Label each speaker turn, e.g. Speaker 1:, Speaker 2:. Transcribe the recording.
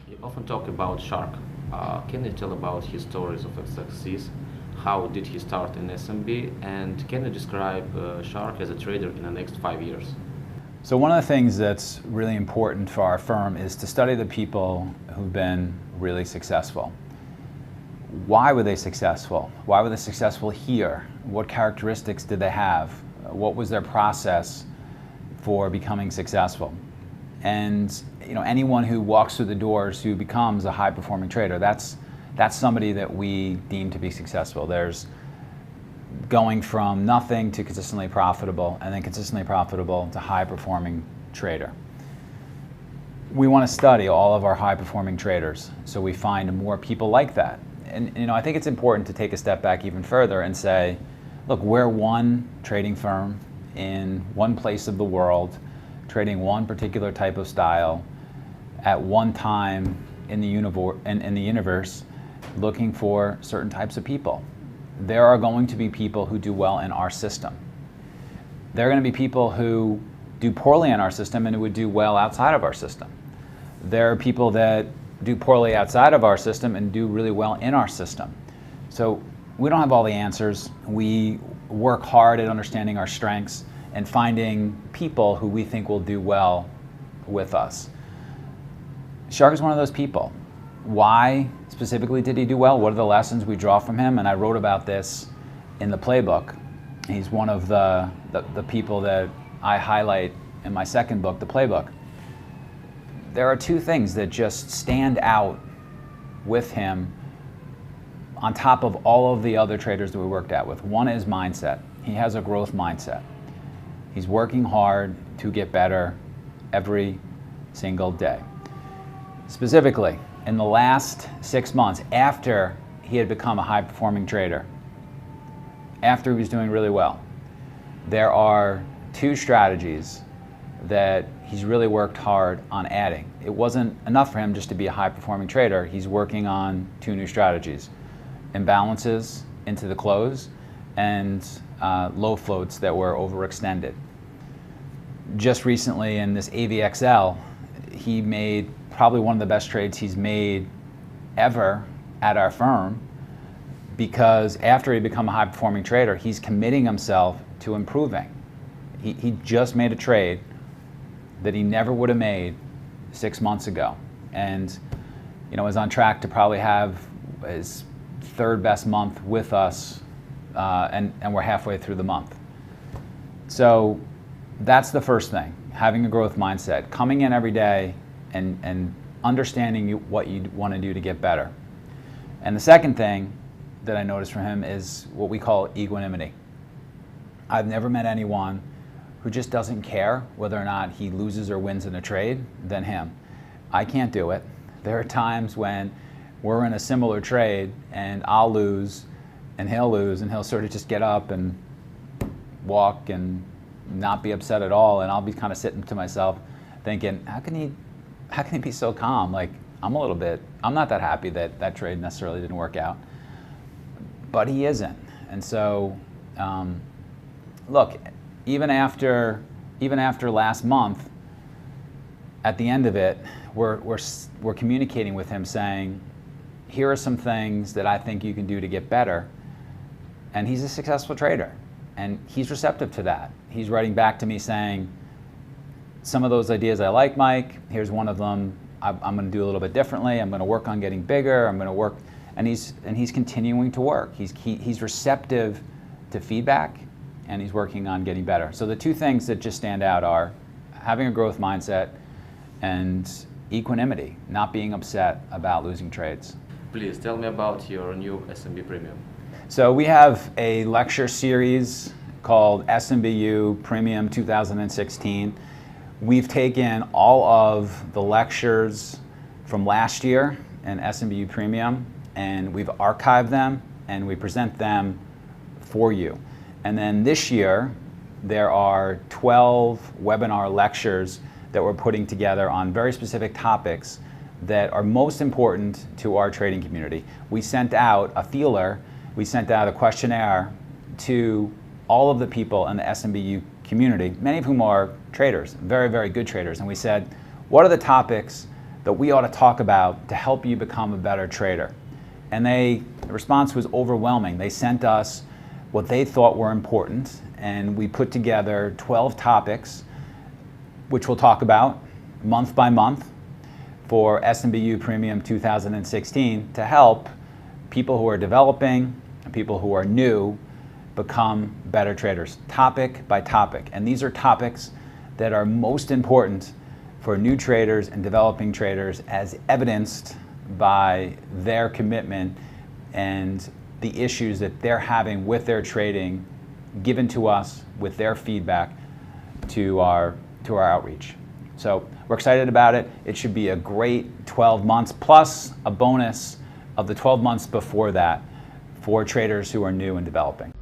Speaker 1: You often talk about Shark. Can you tell about his stories of success? How did he start in SMB? And can you describe Shark as a trader in the next 5 years?
Speaker 2: So one of the things that's really important for our firm is to study the people who've been really successful. Why were they successful? Why were they successful here? What characteristics did they have? What was their process for becoming successful? And anyone who walks through the doors who becomes a high-performing trader, that's somebody that we deem to be successful. There's going from nothing to consistently profitable, and then consistently profitable to high-performing trader. We want to study all of our high-performing traders so we find more people like that. And I think it's important to take a step back even further and say, look, we're one trading firm in one place of the world, trading one particular type of style at one time in the universe, looking for certain types of people. There are going to be people who do well in our system. There are going to be people who do poorly in our system and who would do well outside of our system. There are people that do poorly outside of our system and do really well in our system. So we don't have all the answers. We work hard at understanding our strengths and finding people who we think will do well with us. Shark is one of those people. Why specifically did he do well? What are the lessons we draw from him? And I wrote about this in the playbook. He's one of the people that I highlight in my second book, The Playbook. There are two things that just stand out with him on top of all of the other traders that we worked at with. One is mindset. He has a growth mindset. He's working hard to get better every single day. Specifically, in the last 6 months, after he had become a high-performing trader, after he was doing really well, there are two strategies that he's really worked hard on adding. It wasn't enough for him just to be a high-performing trader. He's working on two new strategies: imbalances into the close and low floats that were overextended. Just recently in this AVXL, he made probably one of the best trades he's made ever at our firm, because after he become a high-performing trader, he's committing himself to improving. He just made a trade that he never would have made 6 months ago, and is on track to probably have his third best month with us, and we're halfway through the month. So that's the first thing, having a growth mindset, coming in every day and understanding what you want to do to get better. And the second thing that I noticed from him is what we call equanimity. I've never met anyone who just doesn't care whether or not he loses or wins in a trade than him. I can't do it. There are times when we're in a similar trade and I'll lose and he'll sort of just get up and walk and not be upset at all, and I'll be kind of sitting to myself thinking, how can he be so calm? Like, I'm not that happy that that trade necessarily didn't work out, but he isn't. And so look, even after last month, at the end of it, we're communicating with him saying, here are some things that I think you can do to get better. And he's a successful trader, and he's receptive to that. He's writing back to me saying, some of those ideas I like, Mike. Here's one of them I'm going to do a little bit differently. I'm going to work on getting bigger. I'm going to work, and he's continuing to work. He's receptive to feedback, and he's working on getting better. So the two things that just stand out are having a growth mindset and equanimity, not being upset about losing trades.
Speaker 1: Please tell me about your new SMB Premium.
Speaker 2: So we have a lecture series called SMBU Premium 2016. We've taken all of the lectures from last year in SMBU Premium, and we've archived them, and we present them for you. And then this year, there are 12 webinar lectures that we're putting together on very specific topics that are most important to our trading community. We sent out a feeler, we sent out a questionnaire to all of the people in the SMBU community, many of whom are traders, very, very good traders. And we said, what are the topics that we ought to talk about to help you become a better trader? And the response was overwhelming. They sent us what they thought were important, and we put together 12 topics, which we'll talk about month by month for SMBU Premium 2016 to help people who are developing and people who are new become better traders, topic by topic. And these are topics that are most important for new traders and developing traders, as evidenced by their commitment and the issues that they're having with their trading, given to us with their feedback to our outreach. So we're excited about it. It should be a great 12 months, plus a bonus of the 12 months before that for traders who are new and developing.